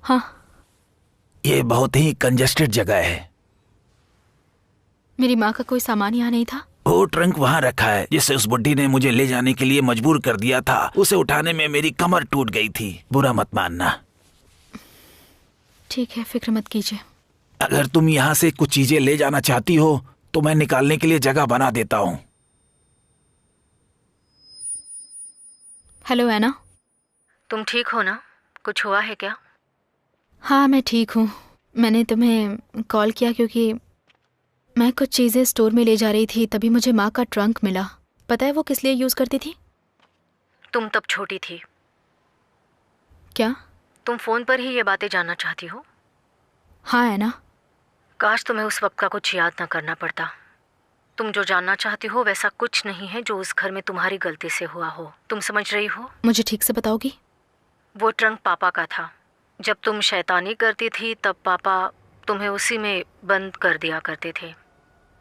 [SPEAKER 1] हाँ।
[SPEAKER 3] ये बहुत ही कंजेस्टेड जगह है।
[SPEAKER 1] मेरी माँ का कोई सामान यहाँ नहीं था?
[SPEAKER 3] वो ट्रंक वहाँ रखा है जिसे उस बुड्ढी ने मुझे ले जाने के लिए मजबूर कर दिया था। उसे उठाने में मेरी कमर टूट गई थी। बुरा मत मानना।
[SPEAKER 1] ठीक है, फिक्र मत कीजिए।
[SPEAKER 3] अगर तुम यहाँ से कुछ चीजें ले जाना चाहती हो तो मैं निकालने के लिए जगह बना देता हूँ।
[SPEAKER 1] हेलो एना।
[SPEAKER 4] तुम ठीक हो ना? कुछ हुआ है क्या?
[SPEAKER 1] हाँ, मैं ठीक हूँ। मैंने तुम्हें कॉल किया क्योंकि मैं कुछ चीज़ें स्टोर में ले जा रही थी, तभी मुझे माँ का ट्रंक मिला। पता है वो किस लिए यूज़ करती थी?
[SPEAKER 4] तुम तब छोटी थी।
[SPEAKER 1] क्या?
[SPEAKER 4] तुम फोन पर ही ये बातें जानना चाहती हो?
[SPEAKER 1] हाँ है ना।
[SPEAKER 4] काश तुम्हें उस वक्त का कुछ याद ना करना पड़ता। तुम जो जानना चाहती हो वैसा कुछ नहीं है जो उस घर में तुम्हारी गलती से हुआ हो। तुम समझ रही हो?
[SPEAKER 1] मुझे ठीक से बताओगी?
[SPEAKER 4] वो ट्रंक पापा का था। जब तुम शैतानी करती थी तब पापा तुम्हें उसी में बंद कर दिया करते थे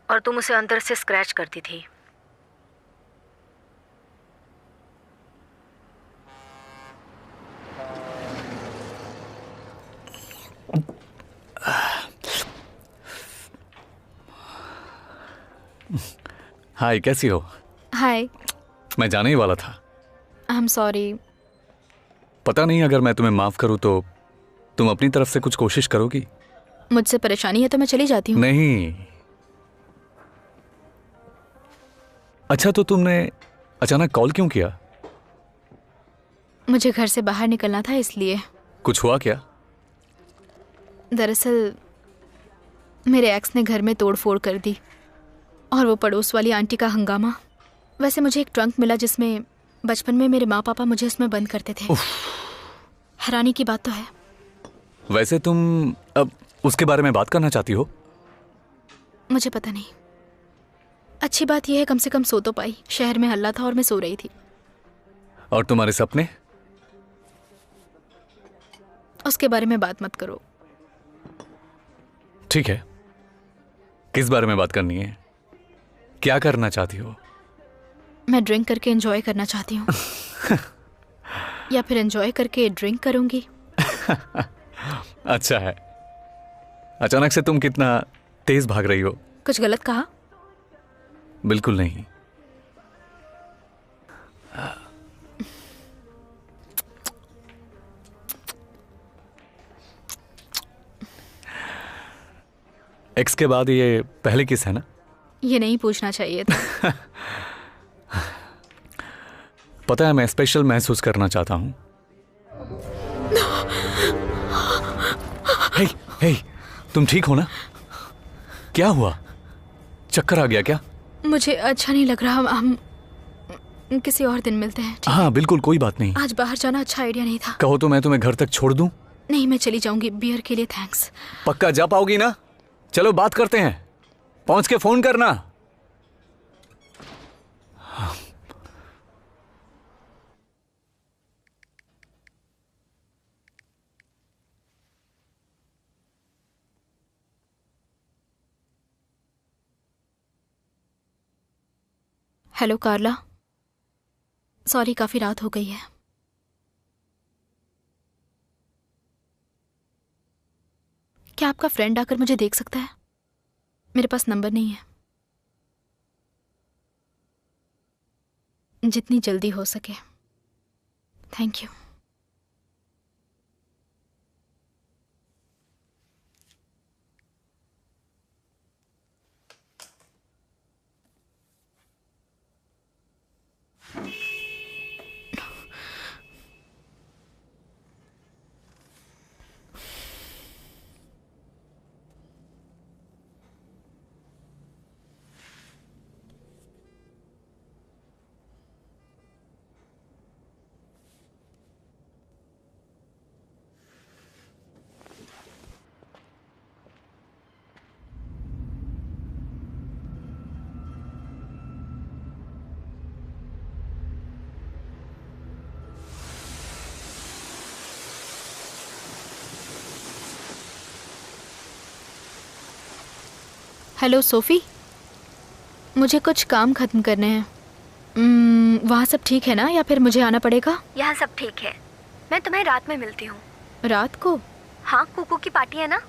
[SPEAKER 4] और तुम उसे अंदर से स्क्रैच करती थी।
[SPEAKER 2] हाय, कैसी हो?
[SPEAKER 1] हाय।
[SPEAKER 2] मैं जाने ही वाला था।
[SPEAKER 1] I am sorry.
[SPEAKER 2] पता नहीं, अगर मैं तुम्हें माफ करूं तो तुम अपनी तरफ से कुछ कोशिश करोगी?
[SPEAKER 1] मुझसे परेशानी है तो मैं चली जाती हूँ।
[SPEAKER 2] नहीं। अच्छा, तो तुमने अचानक कॉल क्यों किया?
[SPEAKER 1] मुझे घर से बाहर निकलना था इसलिए।
[SPEAKER 2] कुछ हुआ क्या?
[SPEAKER 1] दरअसल मेरे एक्स ने घर में तोड़फोड़ कर दी और वो पड़ोस वाली आंटी का हंगामा। वैसे मुझे एक ट्रंक मिला जिसमें बचपन में मेरे माँ पापा मुझे उसमें बंद करते थे। हैरानी की बात तो है।
[SPEAKER 2] वैसे तुम अब उसके बारे में बात करना चाहती हो?
[SPEAKER 1] मुझे पता नहीं। अच्छी बात यह है कम से कम सो तो पाई। शहर में हल्ला था और मैं सो रही थी।
[SPEAKER 2] और तुम्हारे सपने?
[SPEAKER 1] उसके बारे में बात मत करो।
[SPEAKER 2] ठीक है, किस बारे में बात करनी है? क्या करना चाहती हो?
[SPEAKER 1] मैं ड्रिंक करके एंजॉय करना चाहती हूँ। या फिर एंजॉय करके ड्रिंक करूंगी।
[SPEAKER 2] अच्छा है। अचानक से तुम कितना तेज भाग रही हो?
[SPEAKER 1] कुछ गलत कहा?
[SPEAKER 2] बिल्कुल नहीं। एक्स के बाद ये पहली किस है ना?
[SPEAKER 1] ये नहीं पूछना चाहिए था।
[SPEAKER 2] पता है, मैं स्पेशल महसूस करना चाहता हूं। हे, हे, तुम ठीक हो ना? क्या हुआ? चक्कर आ गया क्या?
[SPEAKER 1] मुझे अच्छा नहीं लग रहा। हम किसी और दिन मिलते हैं।
[SPEAKER 2] हाँ बिल्कुल, कोई बात नहीं।
[SPEAKER 1] आज बाहर जाना अच्छा आइडिया नहीं था।
[SPEAKER 2] कहो तो मैं तुम्हें घर तक छोड़ दूं?
[SPEAKER 1] नहीं, मैं चली जाऊंगी। बियर के लिए थैंक्स।
[SPEAKER 2] पक्का जा पाओगी ना? चलो बात करते हैं। पहुंच के फोन करना।
[SPEAKER 1] हेलो कार्ला। सॉरी, काफी रात हो गई है। क्या आपका फ्रेंड आकर मुझे देख सकता है? मेरे पास नंबर नहीं है। जितनी जल्दी हो सके। Thank you. हेलो सोफी, मुझे कुछ काम खत्म करने हैं। वहाँ सब ठीक है ना, या फिर मुझे आना पड़ेगा?
[SPEAKER 5] यहाँ सब ठीक है। मैं तुम्हें रात में मिलती हूँ।
[SPEAKER 1] रात को?
[SPEAKER 5] हाँ, कुकू की पार्टी है ना।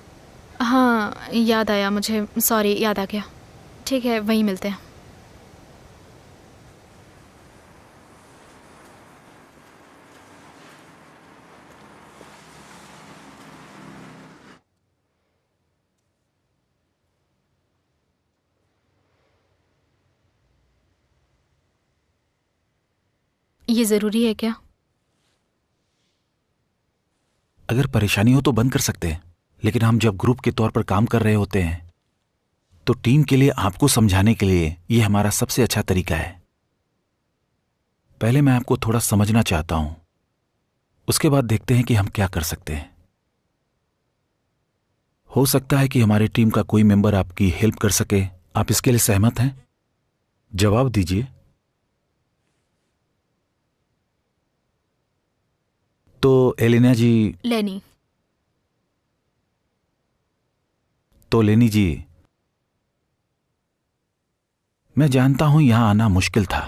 [SPEAKER 1] हाँ याद आया मुझे, सॉरी, याद आ गया। ठीक है, वहीं मिलते हैं। ये ज़रूरी है क्या?
[SPEAKER 3] अगर परेशानी हो तो बंद कर सकते हैं, लेकिन हम जब ग्रुप के तौर पर काम कर रहे होते हैं तो टीम के लिए आपको समझाने के लिए ये हमारा सबसे अच्छा तरीका है। पहले मैं आपको थोड़ा समझना चाहता हूं, उसके बाद देखते हैं कि हम क्या कर सकते हैं। हो सकता है कि हमारी टीम का कोई मेंबर आपकी हेल्प कर सके। आप इसके लिए सहमत हैं? जवाब दीजिए। तो एलिना जी।
[SPEAKER 1] लेनी।
[SPEAKER 3] तो लेनी जी, मैं जानता हूं यहां आना मुश्किल था,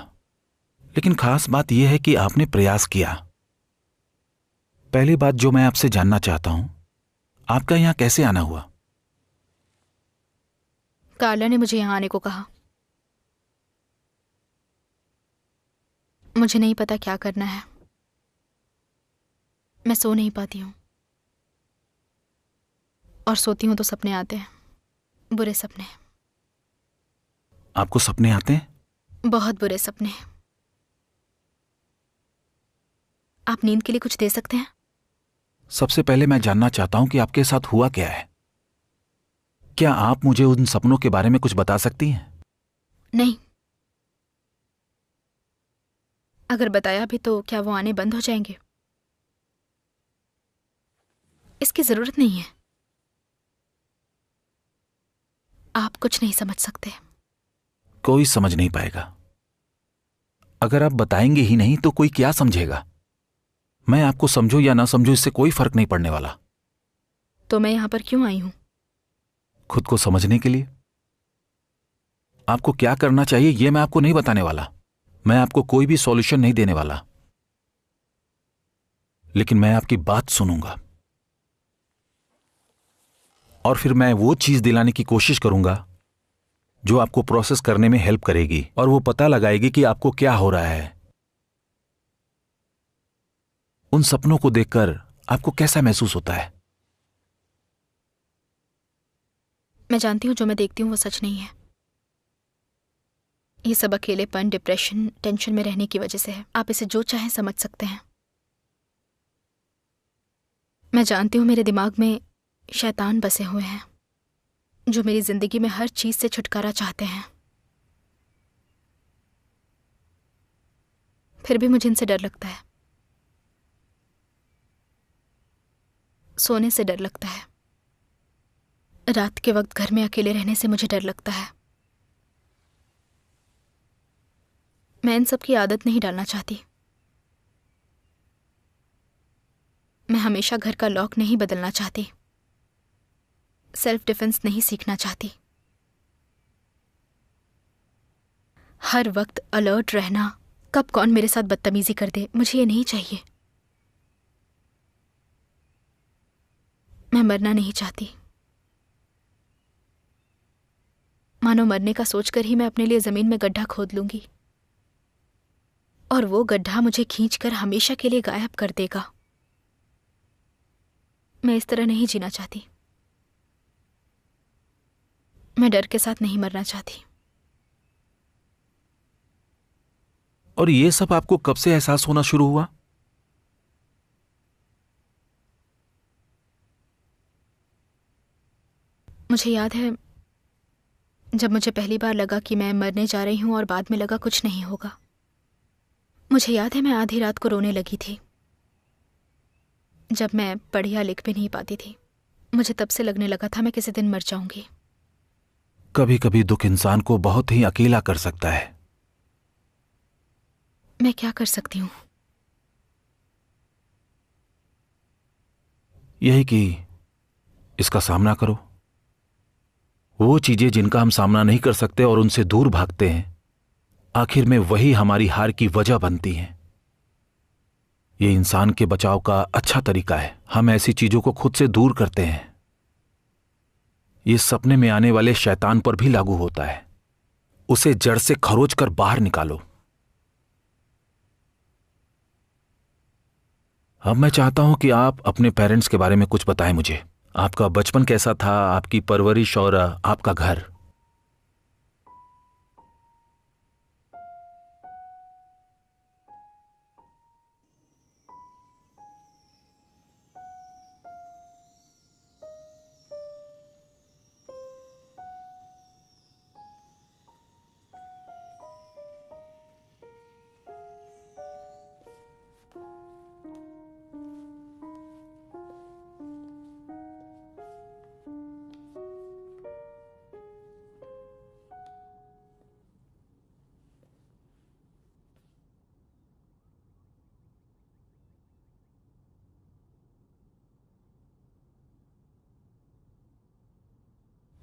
[SPEAKER 3] लेकिन खास बात यह है कि आपने प्रयास किया। पहली बात जो मैं आपसे जानना चाहता हूं, आपका यहां कैसे आना हुआ?
[SPEAKER 1] कार्ला ने मुझे यहाँ आने को कहा। मुझे नहीं पता क्या करना है। मैं सो नहीं पाती हूँ, और सोती हूँ तो सपने आते हैं, बुरे सपने।
[SPEAKER 3] आपको सपने आते हैं?
[SPEAKER 1] बहुत बुरे सपने। आप नींद के लिए कुछ दे सकते हैं?
[SPEAKER 3] सबसे पहले मैं जानना चाहता हूं कि आपके साथ हुआ क्या है। क्या आप मुझे उन सपनों के बारे में कुछ बता सकती हैं?
[SPEAKER 1] नहीं। अगर बताया भी तो क्या वो आने बंद हो जाएंगे? इसकी जरूरत नहीं है। आप कुछ नहीं समझ सकते।
[SPEAKER 3] कोई समझ नहीं पाएगा। अगर आप बताएंगे ही नहीं तो कोई क्या समझेगा? मैं आपको समझूं या ना समझूं, इससे कोई फर्क नहीं पड़ने वाला।
[SPEAKER 1] तो मैं यहां पर क्यों आई हूं?
[SPEAKER 3] खुद को समझने के लिए। आपको क्या करना चाहिए यह मैं आपको नहीं बताने वाला। मैं आपको कोई भी सॉल्यूशन नहीं देने वाला, लेकिन मैं आपकी बात सुनूंगा और फिर मैं वो चीज दिलाने की कोशिश करूंगा जो आपको प्रोसेस करने में हेल्प करेगी और वो पता लगाएगी कि आपको क्या हो रहा है। उन सपनों को देखकर आपको कैसा महसूस होता है?
[SPEAKER 1] मैं जानती हूं जो मैं देखती हूं वो सच नहीं है। ये सब अकेलेपन, डिप्रेशन, टेंशन में रहने की वजह से है। आप इसे जो चाहें समझ सकते हैं। मैं जानती हूं मेरे दिमाग में शैतान बसे हुए हैं जो मेरी जिंदगी में हर चीज से छुटकारा चाहते हैं। फिर भी मुझे इनसे डर लगता है। सोने से डर लगता है। रात के वक्त घर में अकेले रहने से मुझे डर लगता है। मैं इन सब की आदत नहीं डालना चाहती। मैं हमेशा घर का लॉक नहीं बदलना चाहती। सेल्फ डिफेंस नहीं सीखना चाहती। हर वक्त अलर्ट रहना, कब कौन मेरे साथ बदतमीजी कर दे, मुझे ये नहीं चाहिए। मैं मरना नहीं चाहती। मानो मरने का सोचकर ही मैं अपने लिए जमीन में गड्ढा खोद लूंगी और वो गड्ढा मुझे खींचकर हमेशा के लिए गायब कर देगा। मैं इस तरह नहीं जीना चाहती। मैं डर के साथ नहीं मरना चाहती।
[SPEAKER 3] और ये सब आपको कब से एहसास होना शुरू हुआ?
[SPEAKER 1] मुझे याद है जब मुझे पहली बार लगा कि मैं मरने जा रही हूं और बाद में लगा कुछ नहीं होगा। मुझे याद है मैं आधी रात को रोने लगी थी जब मैं पढ़ या लिख भी नहीं पाती थी। मुझे तब से लगने लगा था मैं किसी दिन मर जाऊंगी।
[SPEAKER 3] कभी कभी दुख इंसान को बहुत ही अकेला कर सकता है।
[SPEAKER 1] मैं क्या कर सकती हूँ?
[SPEAKER 3] यही कि इसका सामना करो। वो चीजें जिनका हम सामना नहीं कर सकते और उनसे दूर भागते हैं, आखिर में वही हमारी हार की वजह बनती हैं। ये इंसान के बचाव का अच्छा तरीका है। हम ऐसी चीजों को खुद से दूर करते हैं। ये सपने में आने वाले शैतान पर भी लागू होता है। उसे जड़ से खरोच कर बाहर निकालो। अब मैं चाहता हूं कि आप अपने पेरेंट्स के बारे में कुछ बताएं मुझे। आपका बचपन कैसा था, आपकी परवरिश और आपका घर।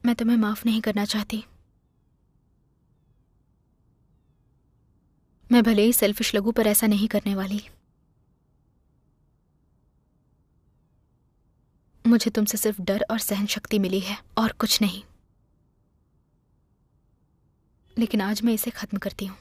[SPEAKER 1] मैं तुम्हें माफ नहीं करना चाहती। मैं भले ही सेल्फिश लगूं पर ऐसा नहीं करने वाली। मुझे तुमसे सिर्फ डर और सहन शक्ति मिली है और कुछ नहीं। लेकिन आज मैं इसे खत्म करती हूं।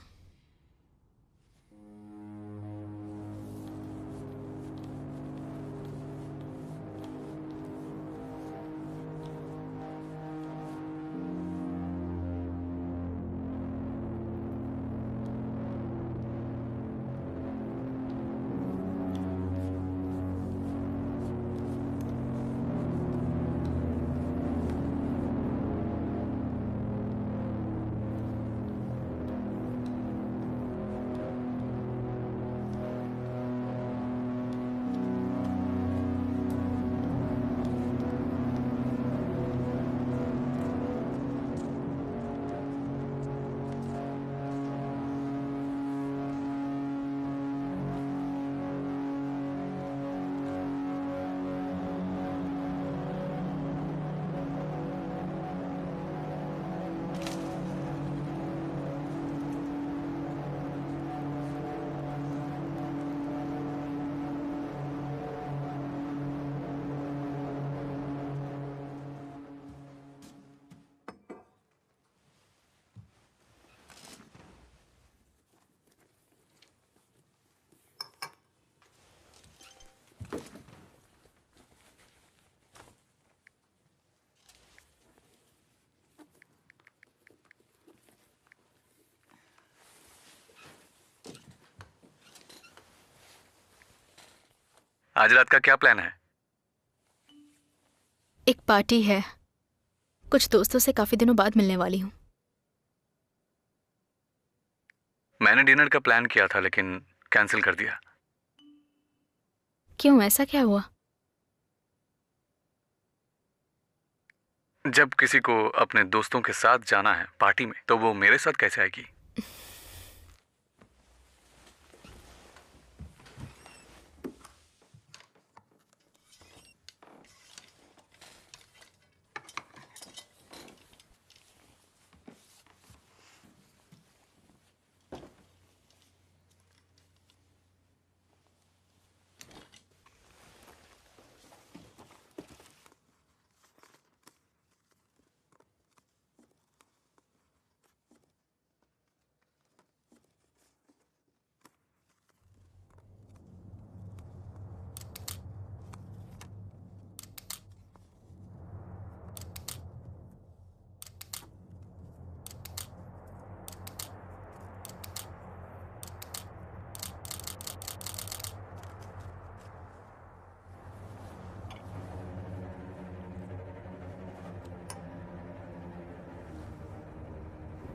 [SPEAKER 2] आज रात का क्या प्लान है?
[SPEAKER 1] एक पार्टी है। कुछ दोस्तों से काफी दिनों बाद मिलने वाली हूं।
[SPEAKER 2] मैंने डिनर का प्लान किया था लेकिन कैंसिल कर दिया।
[SPEAKER 1] क्यों, ऐसा क्या हुआ?
[SPEAKER 2] जब किसी को अपने दोस्तों के साथ जाना है पार्टी में तो वो मेरे साथ कैसे आएगी?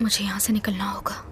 [SPEAKER 1] मुझे यहां से निकलना होगा।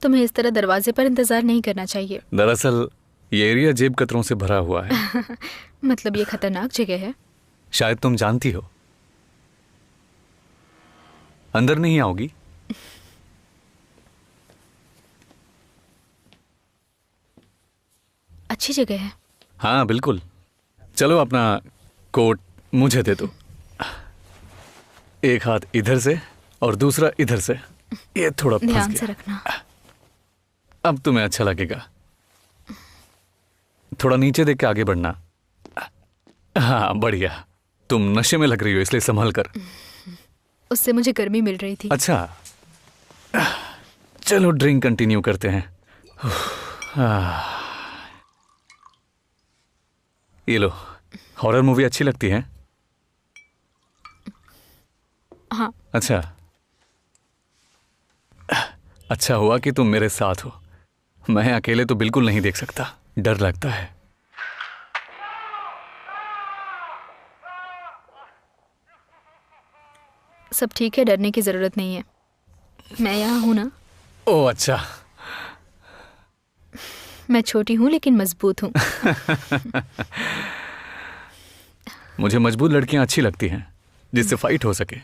[SPEAKER 1] तुम्हें इस तरह दरवाजे पर इंतजार नहीं करना चाहिए।
[SPEAKER 2] दरअसल ये एरिया जेब कतरों से भरा हुआ है।
[SPEAKER 1] मतलब ये खतरनाक जगह है।
[SPEAKER 2] शायद तुम जानती हो। अंदर नहीं आओगी?
[SPEAKER 1] अच्छी जगह है।
[SPEAKER 2] हाँ बिल्कुल। चलो अपना कोट मुझे दे दो। एक हाथ इधर से और दूसरा इधर से। ये थोड़ा फंस
[SPEAKER 1] ध्यान
[SPEAKER 2] गया।
[SPEAKER 1] से रखना।
[SPEAKER 2] अब तुम्हें अच्छा लगेगा। थोड़ा नीचे देख के आगे बढ़ना। हाँ बढ़िया। तुम नशे में लग रही हो इसलिए संभल कर।
[SPEAKER 1] उससे मुझे गर्मी मिल रही थी।
[SPEAKER 2] अच्छा चलो ड्रिंक कंटिन्यू करते हैं। ये लो। हॉरर मूवी अच्छी लगती है?
[SPEAKER 1] हाँ।
[SPEAKER 2] अच्छा। अच्छा हुआ कि तुम मेरे साथ हो। मैं अकेले तो बिल्कुल नहीं देख सकता, डर लगता है।
[SPEAKER 1] सब ठीक है, डरने की जरूरत नहीं है। मैं यहाँ हूं ना।
[SPEAKER 2] ओह अच्छा।
[SPEAKER 1] मैं छोटी हूँ लेकिन मजबूत हूँ।
[SPEAKER 2] मुझे मजबूत लड़कियां अच्छी लगती हैं जिससे फाइट हो सके।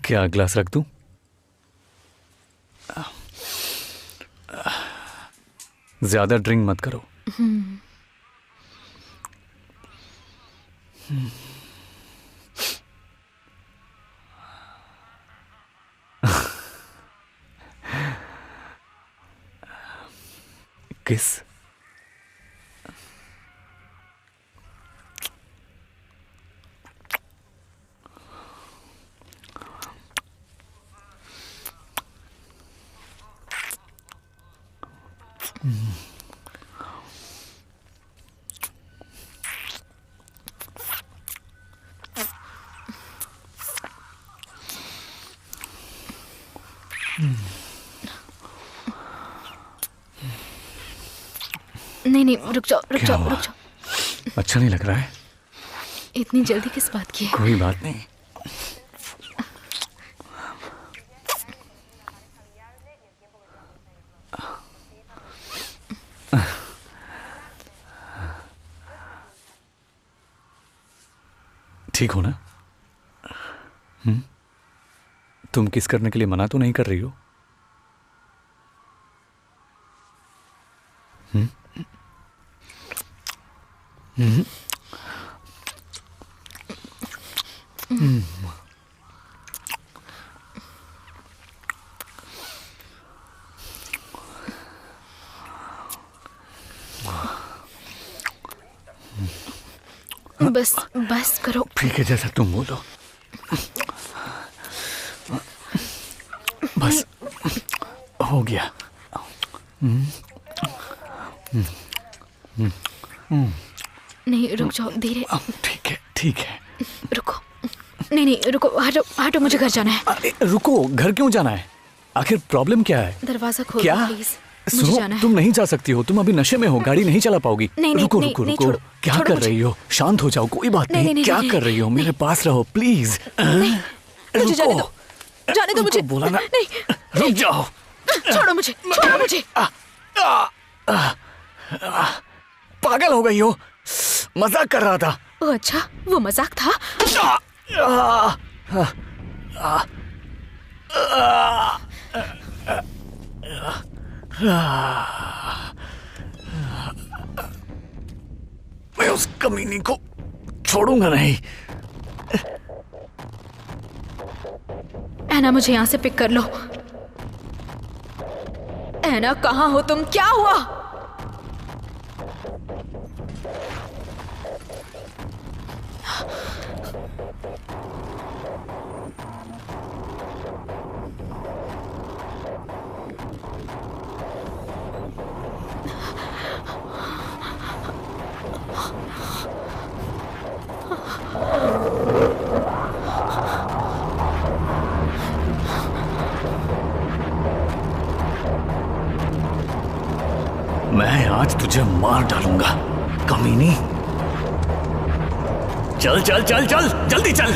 [SPEAKER 2] क्या ग्लास रख दूं? ज्यादा ड्रिंक मत करो। किस?
[SPEAKER 1] नहीं नहीं, रुक जाओ रुक
[SPEAKER 2] क्या
[SPEAKER 1] जाओ
[SPEAKER 2] हुआ?
[SPEAKER 1] रुक जाओ।
[SPEAKER 2] अच्छा नहीं लग रहा है?
[SPEAKER 1] इतनी जल्दी किस बात की है?
[SPEAKER 2] कोई बात नहीं। ठीक हो ना? तुम किस करने के लिए मना तो नहीं कर रही हो?
[SPEAKER 1] बस बस करो।
[SPEAKER 2] ठीक है, जैसा तुम बोलो। बस हो गया।
[SPEAKER 1] नहीं रुक जाओ, धीरे।
[SPEAKER 2] ठीक है ठीक है।
[SPEAKER 1] रुको। नहीं नहीं रुको, हटो हटो, मुझे घर जाना है।
[SPEAKER 2] अरे रुको, घर क्यों जाना है? आखिर प्रॉब्लम क्या है?
[SPEAKER 1] दरवाजा खोलो
[SPEAKER 2] क्या?
[SPEAKER 1] प्लीज। मुझे
[SPEAKER 2] सुनो,
[SPEAKER 1] जाना है।
[SPEAKER 2] तुम नहीं जा सकती हो, तुम अभी नशे में हो, गाड़ी नहीं चला पाओगी।
[SPEAKER 1] नहीं, नहीं,
[SPEAKER 2] रुको
[SPEAKER 1] नहीं,
[SPEAKER 2] रुको
[SPEAKER 1] नहीं,
[SPEAKER 2] रुको।
[SPEAKER 1] छोड़ो,
[SPEAKER 2] क्या
[SPEAKER 1] छोड़ो
[SPEAKER 2] कर
[SPEAKER 1] मुझे।
[SPEAKER 2] रही हो? शांत हो जाओ, कोई बात
[SPEAKER 1] नहीं,
[SPEAKER 2] नहीं।
[SPEAKER 1] नहीं,
[SPEAKER 2] क्या
[SPEAKER 1] नहीं,
[SPEAKER 2] कर रही हो? मेरे पास रहो प्लीज।
[SPEAKER 1] मुझे जाने दो, जाने दो मुझे।
[SPEAKER 2] बोला ना,
[SPEAKER 1] नहीं
[SPEAKER 2] रुक जाओ।
[SPEAKER 1] छोड़ो मुझे, छोड़ो मुझे।
[SPEAKER 2] पागल हो गई हो? मजाक कर रहा था।
[SPEAKER 1] ओह अच्छा, वो मजाक था।
[SPEAKER 2] मैं उस कमीनी को छोड़ूंगा नहीं।
[SPEAKER 1] ऐना, मुझे यहाँ से पिक कर लो। ऐना, कहाँ हो तुम? क्या हुआ?
[SPEAKER 2] मैं आज तुझे मार डालूंगा कमीनी। चल चल चल चल, जल्दी चल।